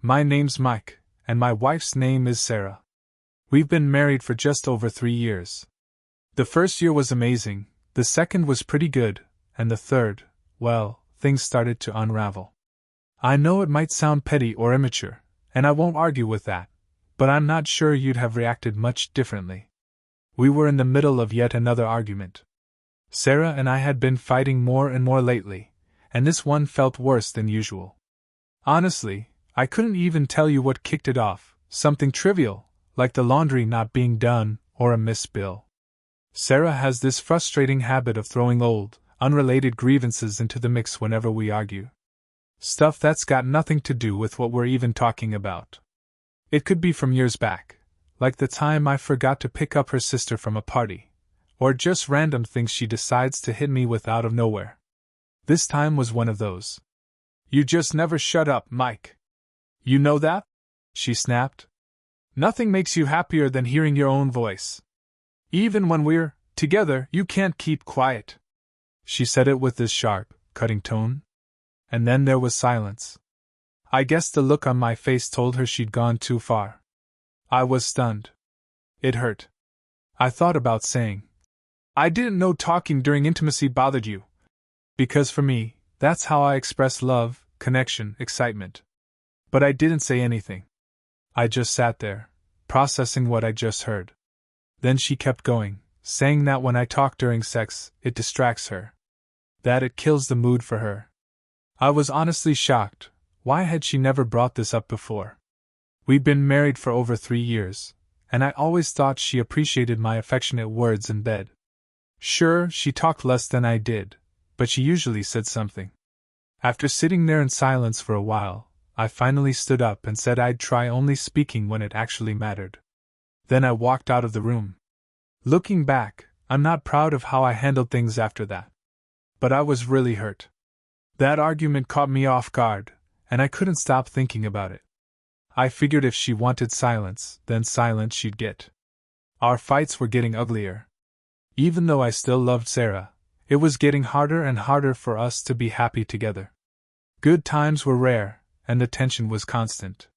My name's Mike, and my wife's name is Sarah. We've been married for just over 3 years. The first year was amazing, the second was pretty good, and the third, well, things started to unravel. I know it might sound petty or immature, and I won't argue with that, but I'm not sure you'd have reacted much differently. We were in the middle of yet another argument. Sarah and I had been fighting more and more lately, and this one felt worse than usual. Honestly, I couldn't even tell you what kicked it off, something trivial, like the laundry not being done or a missed bill. Sarah has this frustrating habit of throwing old, unrelated grievances into the mix whenever we argue. Stuff that's got nothing to do with what we're even talking about. It could be from years back, like the time I forgot to pick up her sister from a party, or just random things she decides to hit me with out of nowhere. This time was one of those. You just never shut up, Mike. You know that? She snapped. Nothing makes you happier than hearing your own voice. Even when we're together, you can't keep quiet. She said it with this sharp, cutting tone. And then there was silence. I guess the look on my face told her she'd gone too far. I was stunned. It hurt. I thought about saying, I didn't know talking during intimacy bothered you. Because for me, that's how I express love, connection, excitement. But I didn't say anything. I just sat there, processing what I just heard. Then she kept going, saying that when I talk during sex, it distracts her. That it kills the mood for her. I was honestly shocked. Why had she never brought this up before? We'd been married for over 3 years, and I always thought she appreciated my affectionate words in bed. Sure, she talked less than I did, but she usually said something. After sitting there in silence for a while, I finally stood up and said I'd try only speaking when it actually mattered. Then I walked out of the room. Looking back, I'm not proud of how I handled things after that. But I was really hurt. That argument caught me off guard, and I couldn't stop thinking about it. I figured if she wanted silence, then silence she'd get. Our fights were getting uglier. Even though I still loved Sarah, it was getting harder and harder for us to be happy together. Good times were rare, and the tension was constant.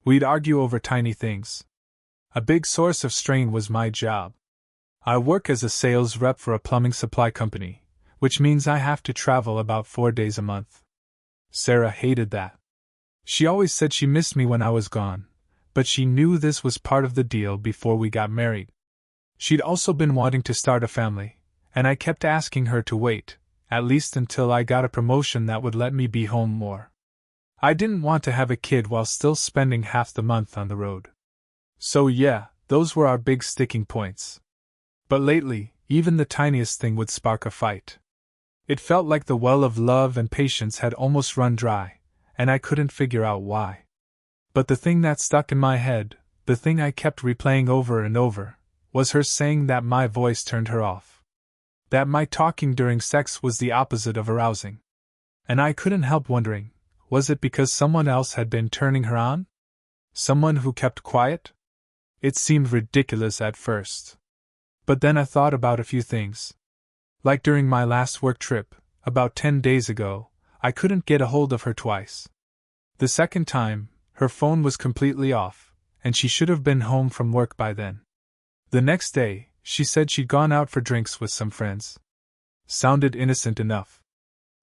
We'd argue over tiny things. A big source of strain was my job. I work as a sales rep for a plumbing supply company, which means I have to travel about 4 days a month. Sarah hated that. She always said she missed me when I was gone, but she knew this was part of the deal before we got married. She'd also been wanting to start a family, and I kept asking her to wait, at least until I got a promotion that would let me be home more. I didn't want to have a kid while still spending half the month on the road. So yeah, those were our big sticking points. But lately, even the tiniest thing would spark a fight. It felt like the well of love and patience had almost run dry, and I couldn't figure out why. But the thing that stuck in my head, the thing I kept replaying over and over, was her saying that my voice turned her off. That my talking during sex was the opposite of arousing. And I couldn't help wondering, was it because someone else had been turning her on? Someone who kept quiet? It seemed ridiculous at first. But then I thought about a few things. Like during my last work trip, about 10 days ago, I couldn't get a hold of her twice. The second time, her phone was completely off, and she should have been home from work by then. The next day, she said she'd gone out for drinks with some friends. Sounded innocent enough.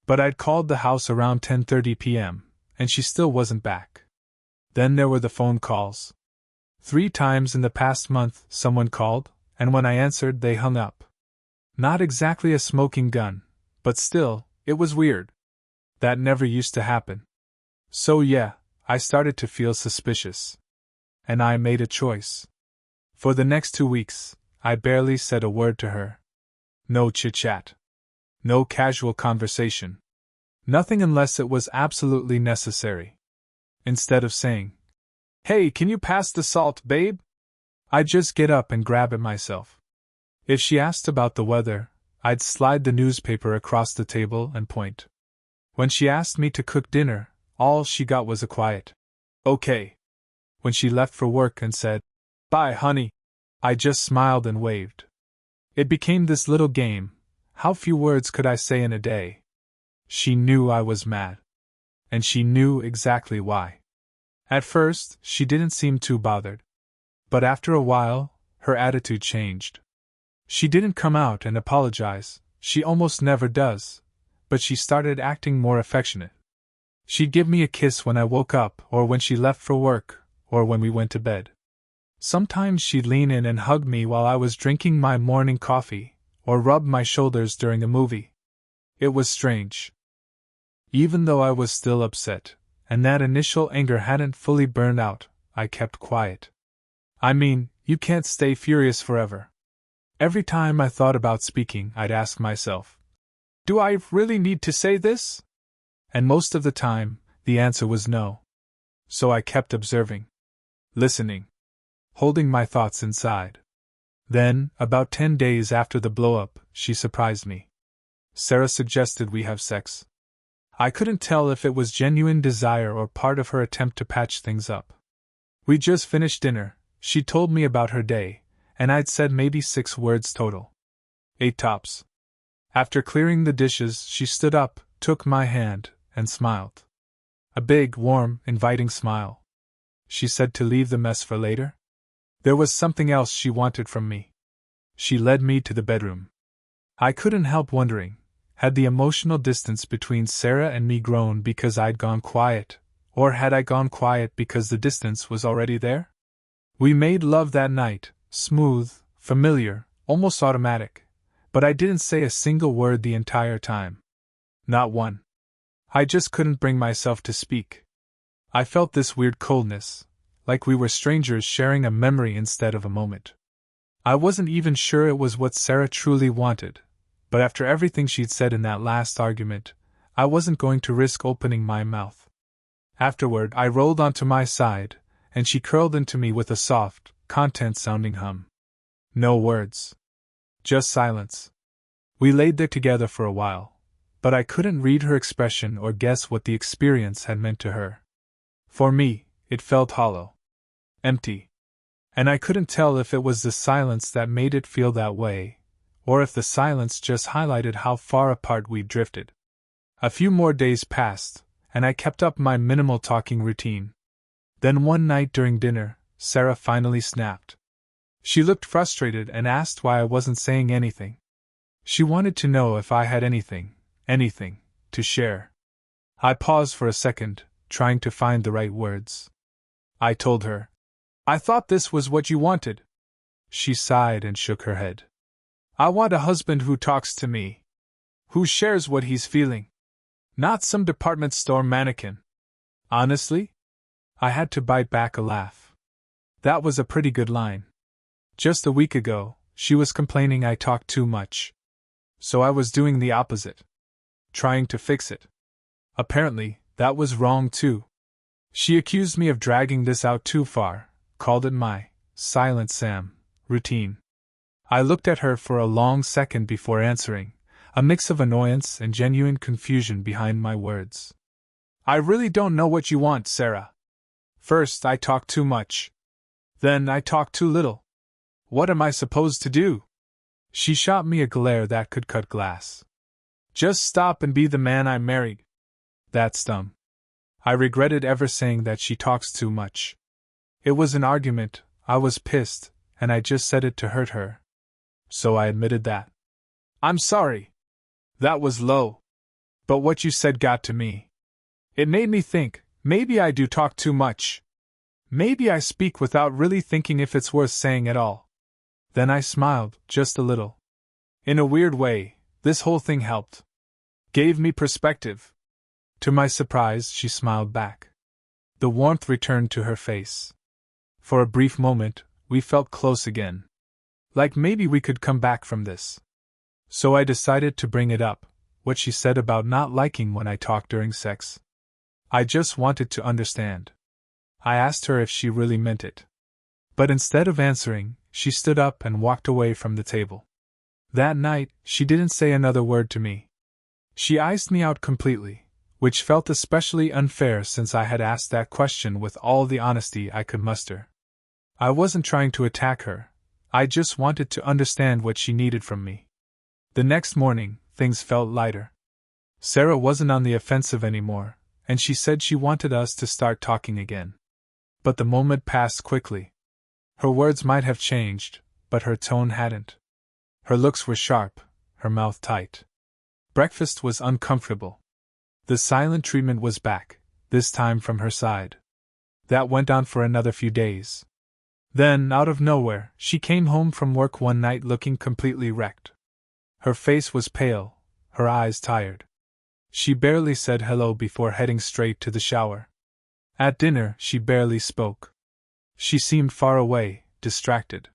But I'd called the house around 10:30 p.m., and she still wasn't back. Then there were the phone calls. 3 times in the past month, someone called, and when I answered, they hung up. Not exactly a smoking gun, but still, it was weird. That never used to happen. So yeah, I started to feel suspicious. And I made a choice. For the next 2 weeks, I barely said a word to her. No chit-chat. No casual conversation. Nothing unless it was absolutely necessary. Instead of saying, "Hey, can you pass the salt, babe?" I'd just get up and grab it myself. If she asked about the weather, I'd slide the newspaper across the table and point. When she asked me to cook dinner, all she got was a quiet, "Okay." When she left for work and said, "Bye, honey," I just smiled and waved. It became this little game. How few words could I say in a day? She knew I was mad. And she knew exactly why. At first, she didn't seem too bothered. But after a while, her attitude changed. She didn't come out and apologize, she almost never does, but she started acting more affectionate. She'd give me a kiss when I woke up, or when she left for work, or when we went to bed. Sometimes she'd lean in and hug me while I was drinking my morning coffee, or rub my shoulders during a movie. It was strange. Even though I was still upset, and that initial anger hadn't fully burned out, I kept quiet. I mean, you can't stay furious forever. Every time I thought about speaking, I'd ask myself, do I really need to say this? And most of the time, the answer was no. So I kept observing, listening, holding my thoughts inside. Then, about 10 days after the blow-up, she surprised me. Sarah suggested we have sex. I couldn't tell if it was genuine desire or part of her attempt to patch things up. We just finished dinner, she told me about her day, and I'd said maybe 6 words total. 8 tops. After clearing the dishes, she stood up, took my hand, and smiled. A big, warm, inviting smile. She said to leave the mess for later. There was something else she wanted from me. She led me to the bedroom. I couldn't help wondering, had the emotional distance between Sarah and me grown because I'd gone quiet, or had I gone quiet because the distance was already there? We made love that night, smooth, familiar, almost automatic, but I didn't say a single word the entire time. Not one. I just couldn't bring myself to speak. I felt this weird coldness, like we were strangers sharing a memory instead of a moment. I wasn't even sure it was what Sarah truly wanted, but after everything she'd said in that last argument, I wasn't going to risk opening my mouth. Afterward, I rolled onto my side, and she curled into me with a soft, content-sounding hum. No words. Just silence. We laid there together for a while, but I couldn't read her expression or guess what the experience had meant to her. For me, it felt hollow. Empty. And I couldn't tell if it was the silence that made it feel that way, or if the silence just highlighted how far apart we'd drifted. A few more days passed, and I kept up my minimal talking routine. Then one night during dinner, Sarah finally snapped. She looked frustrated and asked why I wasn't saying anything. She wanted to know if I had anything, to share. I paused for a second, trying to find the right words. I told her, I thought this was what you wanted. She sighed and shook her head. I want a husband who talks to me. Who shares what he's feeling. Not some department store mannequin. Honestly? I had to bite back a laugh. That was a pretty good line. Just a week ago, she was complaining I talked too much. So I was doing the opposite. Trying to fix it. Apparently, that was wrong too. She accused me of dragging this out too far, called it my Silent Sam routine. I looked at her for a long second before answering, a mix of annoyance and genuine confusion behind my words. I really don't know what you want, Sarah. First, I talk too much. Then I talk too little. What am I supposed to do? She shot me a glare that could cut glass. Just stop and be the man I married. That's dumb. I regretted ever saying that she talks too much. It was an argument, I was pissed, and I just said it to hurt her. So I admitted that. I'm sorry. That was low. But what you said got to me. It made me think, maybe I do talk too much. Maybe I speak without really thinking if it's worth saying at all. Then I smiled, just a little. In a weird way, this whole thing helped. Gave me perspective. To my surprise, she smiled back. The warmth returned to her face. For a brief moment, we felt close again. Like maybe we could come back from this. So I decided to bring it up, what she said about not liking when I talk during sex. I just wanted to understand. I asked her if she really meant it. But instead of answering, she stood up and walked away from the table. That night, she didn't say another word to me. She iced me out completely, which felt especially unfair since I had asked that question with all the honesty I could muster. I wasn't trying to attack her. I just wanted to understand what she needed from me. The next morning, things felt lighter. Sarah wasn't on the offensive anymore, and she said she wanted us to start talking again. But the moment passed quickly. Her words might have changed, but her tone hadn't. Her looks were sharp, her mouth tight. Breakfast was uncomfortable. The silent treatment was back, this time from her side. That went on for another few days. Then, out of nowhere, she came home from work one night looking completely wrecked. Her face was pale, her eyes tired. She barely said hello before heading straight to the shower. At dinner, she barely spoke. She seemed far away, distracted.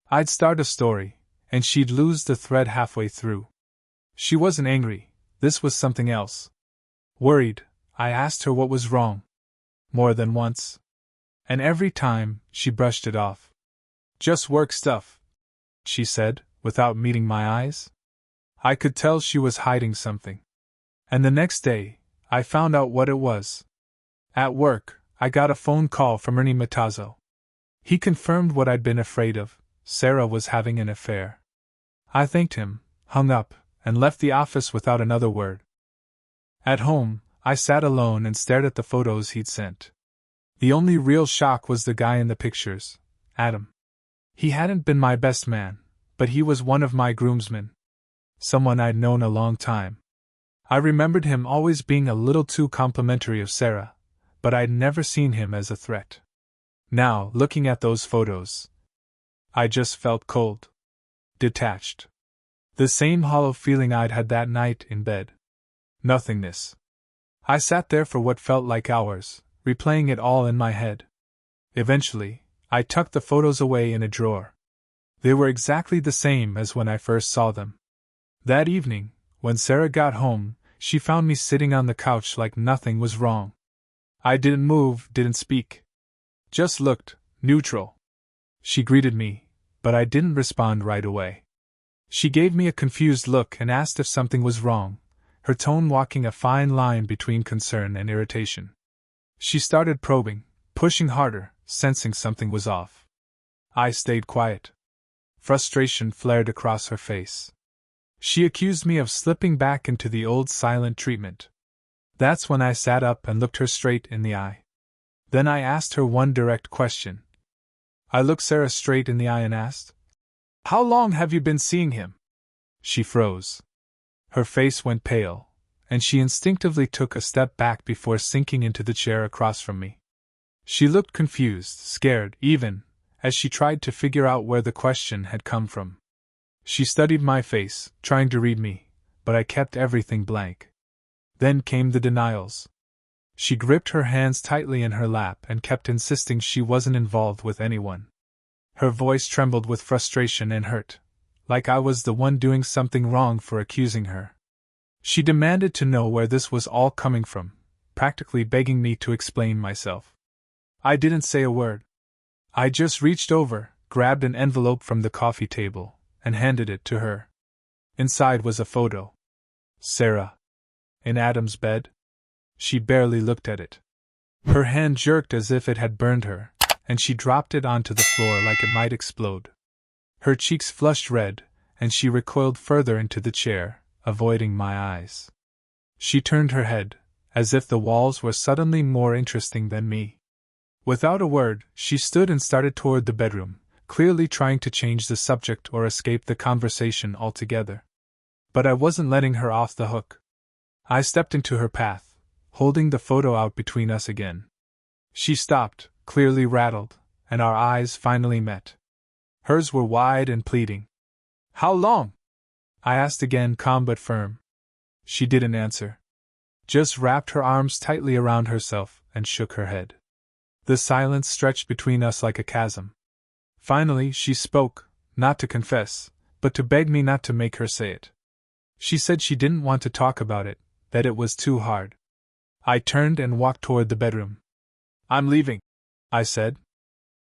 I'd start a story, and she'd lose the thread halfway through. She wasn't angry, this was something else. Worried, I asked her what was wrong. More than once. And every time, she brushed it off. Just work stuff, she said, without meeting my eyes. I could tell she was hiding something. And the next day, I found out what it was. At work, I got a phone call from Ernie Matazzo. He confirmed what I'd been afraid of: Sarah was having an affair. I thanked him, hung up, and left the office without another word. At home, I sat alone and stared at the photos he'd sent. The only real shock was the guy in the pictures, Adam. He hadn't been my best man, but he was one of my groomsmen. Someone I'd known a long time. I remembered him always being a little too complimentary of Sarah, but I'd never seen him as a threat. Now, looking at those photos, I just felt cold. Detached. The same hollow feeling I'd had that night in bed. Nothingness. I sat there for what felt like hours, replaying it all in my head. Eventually, I tucked the photos away in a drawer. They were exactly the same as when I first saw them. That evening, when Sarah got home, she found me sitting on the couch like nothing was wrong. I didn't move, didn't speak. Just looked, neutral. She greeted me, but I didn't respond right away. She gave me a confused look and asked if something was wrong, her tone walking a fine line between concern and irritation. She started probing, pushing harder, sensing something was off. I stayed quiet. Frustration flared across her face. She accused me of slipping back into the old silent treatment. That's when I sat up and looked her straight in the eye. Then I asked her one direct question. I looked Sarah straight in the eye and asked, "How long have you been seeing him?" She froze. Her face went pale, and she instinctively took a step back before sinking into the chair across from me. She looked confused, scared, even, as she tried to figure out where the question had come from. She studied my face, trying to read me, but I kept everything blank. Then came the denials. She gripped her hands tightly in her lap and kept insisting she wasn't involved with anyone. Her voice trembled with frustration and hurt, like I was the one doing something wrong for accusing her. She demanded to know where this was all coming from, practically begging me to explain myself. I didn't say a word. I just reached over, grabbed an envelope from the coffee table, and handed it to her. Inside was a photo. Sarah. In Adam's bed. She barely looked at it. Her hand jerked as if it had burned her, and she dropped it onto the floor like it might explode. Her cheeks flushed red, and she recoiled further into the chair, avoiding my eyes. She turned her head, as if the walls were suddenly more interesting than me. Without a word, she stood and started toward the bedroom, clearly trying to change the subject or escape the conversation altogether. But I wasn't letting her off the hook. I stepped into her path, holding the photo out between us again. She stopped, clearly rattled, and our eyes finally met. Hers were wide and pleading. "How long?" I asked again, calm but firm. She didn't answer. Just wrapped her arms tightly around herself and shook her head. The silence stretched between us like a chasm. Finally, she spoke, not to confess, but to beg me not to make her say it. She said she didn't want to talk about it, that it was too hard. I turned and walked toward the bedroom. "I'm leaving," I said.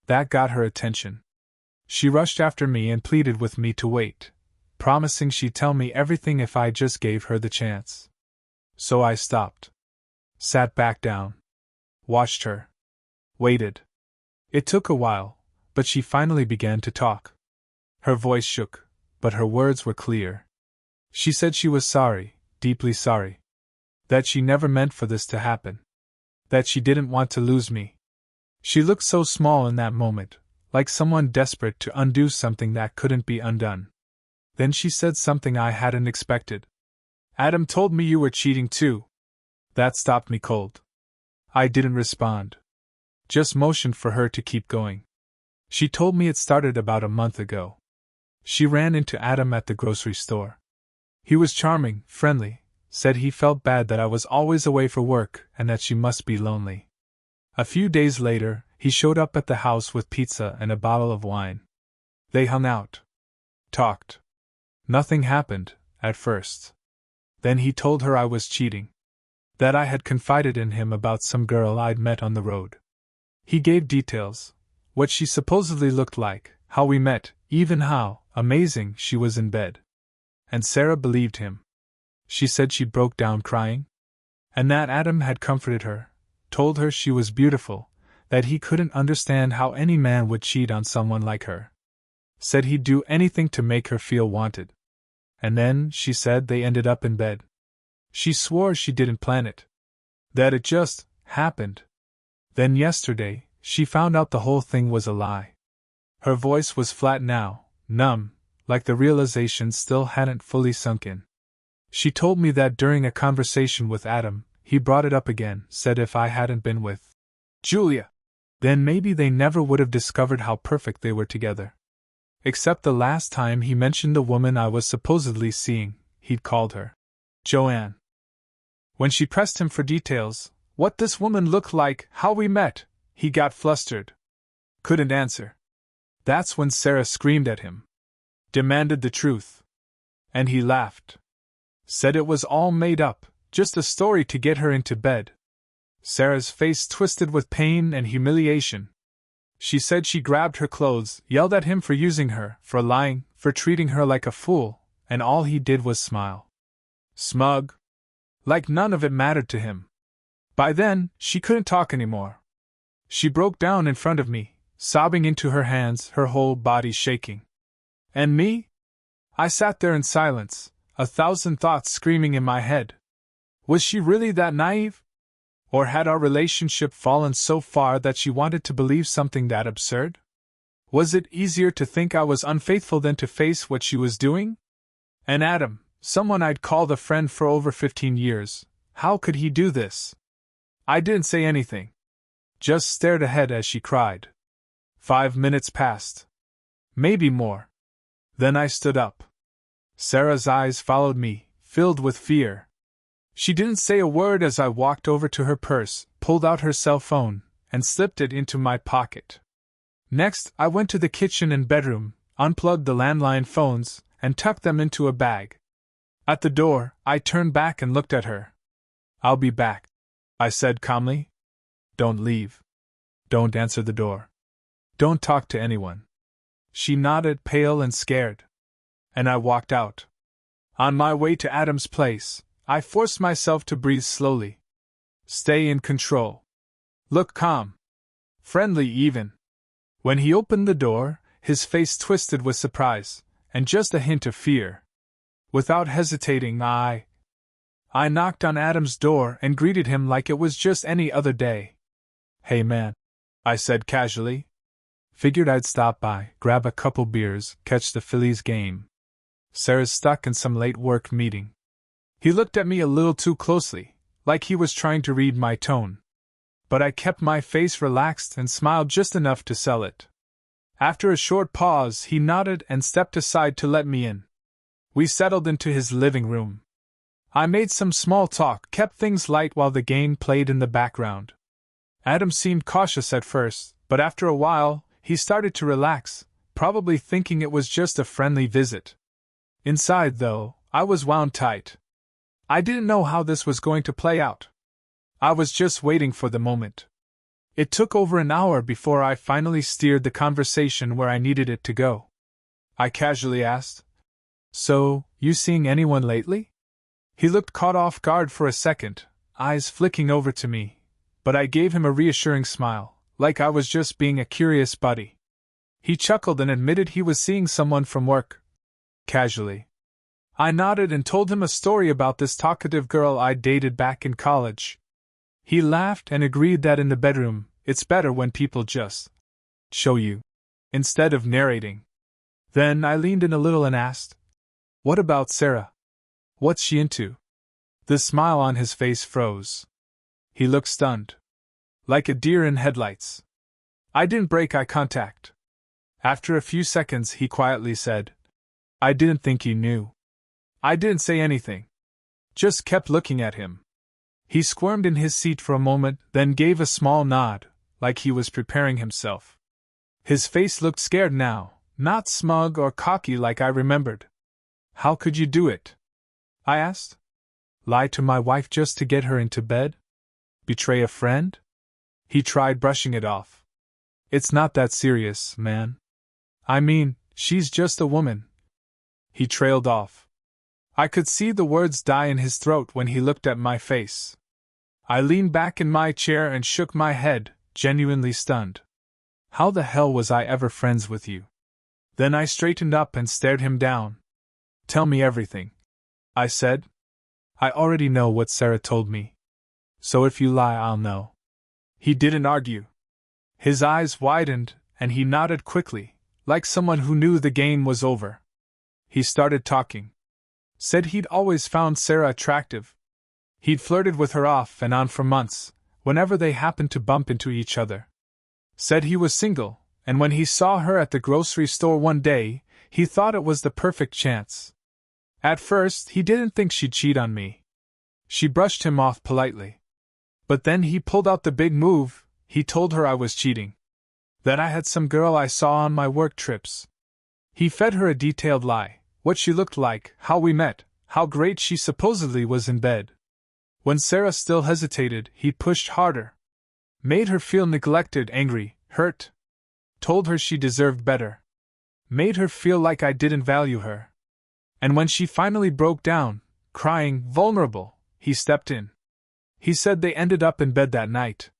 That got her attention. She rushed after me and pleaded with me to wait, promising she'd tell me everything if I just gave her the chance. So I stopped. Sat back down. Watched her. Waited. It took a while, but she finally began to talk. Her voice shook, but her words were clear. She said she was sorry, deeply sorry. That she never meant for this to happen. That she didn't want to lose me. She looked so small in that moment, like someone desperate to undo something that couldn't be undone. Then she said something I hadn't expected. Adam told me you were cheating too. That stopped me cold. I didn't respond. Just motioned for her to keep going. She told me it started about a month ago. She ran into Adam at the grocery store. He was charming, friendly, said he felt bad that I was always away for work and that she must be lonely. A few days later, he showed up at the house with pizza and a bottle of wine. They hung out. Talked. Nothing happened, at first. Then he told her I was cheating. That I had confided in him about some girl I'd met on the road. He gave details. What she supposedly looked like, how we met, even how, amazing, she was in bed. And Sarah believed him. She said she broke down crying. And that Adam had comforted her, told her she was beautiful, that he couldn't understand how any man would cheat on someone like her. Said he'd do anything to make her feel wanted. And then, she said, they ended up in bed. She swore she didn't plan it. That it just happened. Then yesterday, she found out the whole thing was a lie. Her voice was flat now, numb, like the realization still hadn't fully sunk in. She told me that during a conversation with Adam, he brought it up again, said if I hadn't been with Julia, then maybe they never would have discovered how perfect they were together. Except the last time he mentioned the woman I was supposedly seeing, he'd called her Joanne. When she pressed him for details, what this woman looked like, how we met, he got flustered. Couldn't answer. That's when Sarah screamed at him. Demanded the truth. And he laughed. Said it was all made up, just a story to get her into bed. Sarah's face twisted with pain and humiliation. She said she grabbed her clothes, yelled at him for using her, for lying, for treating her like a fool, and all he did was smile. Smug. Like none of it mattered to him. By then, she couldn't talk anymore. She broke down in front of me, sobbing into her hands, her whole body shaking. And me? I sat there in silence, 1,000 thoughts screaming in my head. Was she really that naive? Or had our relationship fallen so far that she wanted to believe something that absurd? Was it easier to think I was unfaithful than to face what she was doing? And Adam, someone I'd called a friend for over 15 years, how could he do this? I didn't say anything. Just stared ahead as she cried. 5 minutes passed. Maybe more. Then I stood up. Sarah's eyes followed me, filled with fear. She didn't say a word as I walked over to her purse, pulled out her cell phone, and slipped it into my pocket. Next, I went to the kitchen and bedroom, unplugged the landline phones, and tucked them into a bag. At the door, I turned back and looked at her. I'll be back, I said calmly. Don't leave. Don't answer the door. Don't talk to anyone. She nodded, pale and scared. And I walked out. On my way to Adam's place, I forced myself to breathe slowly. Stay in control. Look calm. Friendly even. When he opened the door, his face twisted with surprise, and just a hint of fear. Without hesitating, I knocked on Adam's door and greeted him like it was just any other day. Hey man, I said casually. Figured I'd stop by, grab a couple beers, catch the Phillies game. Sarah's stuck in some late work meeting. He looked at me a little too closely, like he was trying to read my tone. But I kept my face relaxed and smiled just enough to sell it. After a short pause, he nodded and stepped aside to let me in. We settled into his living room. I made some small talk, kept things light while the game played in the background. Adam seemed cautious at first, but after a while, he started to relax, probably thinking it was just a friendly visit. Inside, though, I was wound tight. I didn't know how this was going to play out. I was just waiting for the moment. It took over an hour before I finally steered the conversation where I needed it to go. I casually asked, "So, you seeing anyone lately?" He looked caught off guard for a second, eyes flicking over to me, but I gave him a reassuring smile, like I was just being a curious buddy. He chuckled and admitted he was seeing someone from work. Casually. I nodded and told him a story about this talkative girl I'd dated back in college. He laughed and agreed that in the bedroom, It's better when people just show you, instead of narrating. Then I leaned in a little and asked, "What about Sarah? What's she into?" The smile on his face froze. He looked stunned. Like a deer in headlights. I didn't break eye contact. After a few seconds, he quietly said, "I didn't think you knew." I didn't say anything. Just kept looking at him. He squirmed in his seat for a moment, then gave a small nod, like he was preparing himself. His face looked scared now, not smug or cocky like I remembered. "How could you do it?" I asked. "Lie to my wife just to get her into bed? Betray a friend?" He tried brushing it off. "It's not that serious, man. I mean, she's just a woman." He trailed off. I could see the words die in his throat when he looked at my face. I leaned back in my chair and shook my head, genuinely stunned. How the hell was I ever friends with you? Then I straightened up and stared him down. "Tell me everything," I said. "I already know what Sarah told me. So if you lie, I'll know." He didn't argue. His eyes widened, and he nodded quickly, like someone who knew the game was over. He started talking. Said he'd always found Sarah attractive. He'd flirted with her off and on for months, whenever they happened to bump into each other. Said he was single, and when he saw her at the grocery store one day, he thought it was the perfect chance. At first, he didn't think she'd cheat on me. She brushed him off politely. But then he pulled out the big move. He told her I was cheating. That I had some girl I saw on my work trips. He fed her a detailed lie, what she looked like, how we met, how great she supposedly was in bed. When Sarah still hesitated, he pushed harder. Made her feel neglected, angry, hurt. Told her she deserved better. Made her feel like I didn't value her. And when she finally broke down, crying, vulnerable, he stepped in. He said they ended up in bed that night.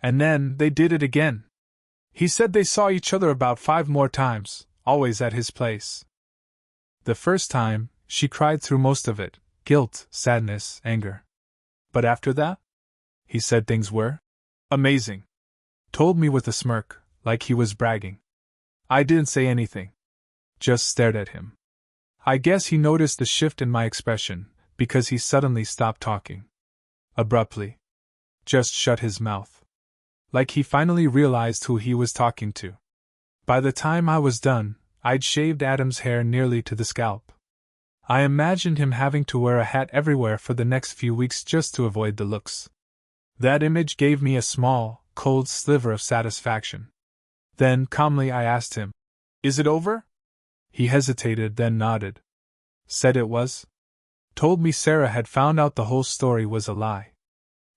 And then they did it again. He said they saw each other about 5 more times, always at his place. The first time, she cried through most of it, guilt, sadness, anger. But after that? He said things were amazing. Told me with a smirk, like he was bragging. I didn't say anything. Just stared at him. I guess he noticed the shift in my expression, because he suddenly stopped talking. Abruptly. Just shut his mouth. Like he finally realized who he was talking to. By the time I was done, I'd shaved Adam's hair nearly to the scalp. I imagined him having to wear a hat everywhere for the next few weeks just to avoid the looks. That image gave me a small, cold sliver of satisfaction. Then, calmly, I asked him, "Is it over?" He hesitated, then nodded. Said it was. Told me Sarah had found out the whole story was a lie.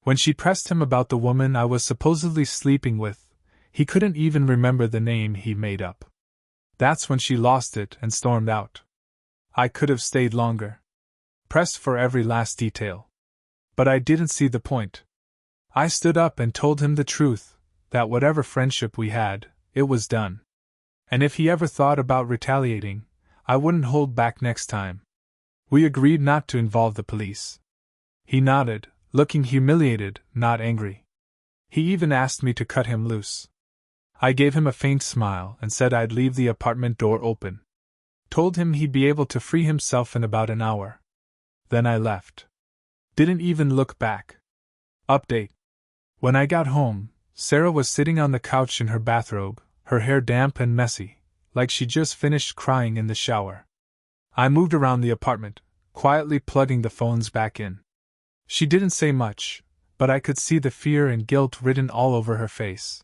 When she pressed him about the woman I was supposedly sleeping with, he couldn't even remember the name he made up. That's when she lost it and stormed out. I could have stayed longer. Pressed for every last detail. But I didn't see the point. I stood up and told him the truth, that whatever friendship we had, it was done. And if he ever thought about retaliating, I wouldn't hold back next time. We agreed not to involve the police. He nodded, looking humiliated, not angry. He even asked me to cut him loose. I gave him a faint smile and said I'd leave the apartment door open. Told him he'd be able to free himself in about an hour. Then I left. Didn't even look back. Update. When I got home, Sarah was sitting on the couch in her bathrobe, her hair damp and messy, like she just finished crying in the shower. I moved around the apartment, quietly plugging the phones back in. She didn't say much, but I could see the fear and guilt written all over her face.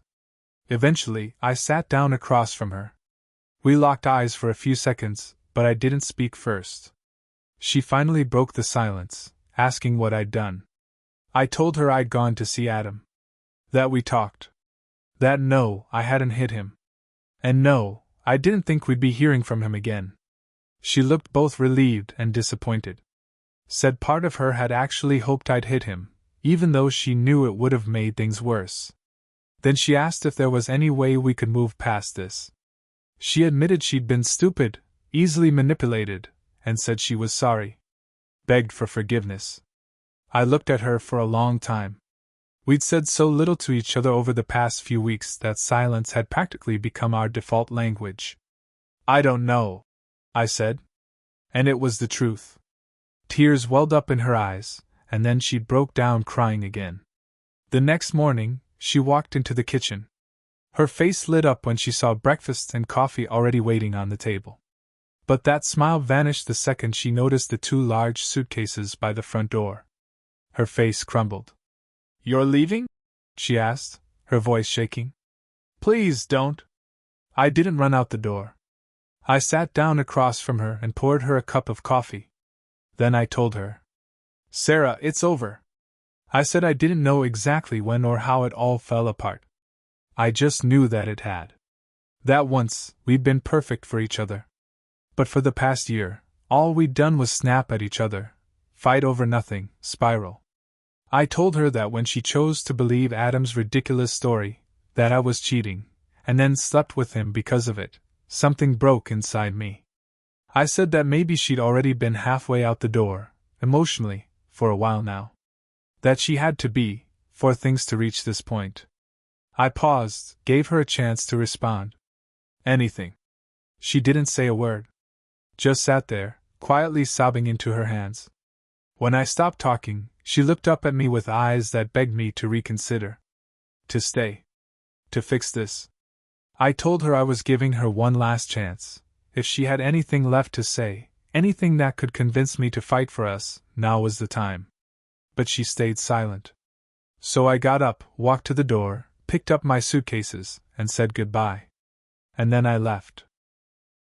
Eventually, I sat down across from her. We locked eyes for a few seconds, but I didn't speak first. She finally broke the silence, asking what I'd done. I told her I'd gone to see Adam. That we talked. That no, I hadn't hit him. And no, I didn't think we'd be hearing from him again. She looked both relieved and disappointed. Said part of her had actually hoped I'd hit him, even though she knew it would have made things worse. Then she asked if there was any way we could move past this. She admitted she'd been stupid, easily manipulated, and said she was sorry. Begged for forgiveness. I looked at her for a long time. We'd said so little to each other over the past few weeks that silence had practically become our default language. I don't know, I said. And it was the truth. Tears welled up in her eyes, and then she broke down crying again. The next morning, she walked into the kitchen. Her face lit up when she saw breakfast and coffee already waiting on the table. But that smile vanished the second she noticed the 2 large suitcases by the front door. Her face crumbled. "You're leaving?" she asked, her voice shaking. "Please don't." I didn't run out the door. I sat down across from her and poured her a cup of coffee. Then I told her. "Sarah, it's over." I said I didn't know exactly when or how it all fell apart. I just knew that it had. That once, we'd been perfect for each other. But for the past year, all we'd done was snap at each other, fight over nothing, spiral. I told her that when she chose to believe Adam's ridiculous story, that I was cheating, and then slept with him because of it, something broke inside me. I said that maybe she'd already been halfway out the door, emotionally, for a while now. That she had to be, for things to reach this point. I paused, gave her a chance to respond. Anything. She didn't say a word. Just sat there, quietly sobbing into her hands. When I stopped talking, she looked up at me with eyes that begged me to reconsider. To stay. To fix this. I told her I was giving her one last chance. If she had anything left to say, anything that could convince me to fight for us, now was the time. But she stayed silent. So I got up, walked to the door, picked up my suitcases, and said goodbye. And then I left.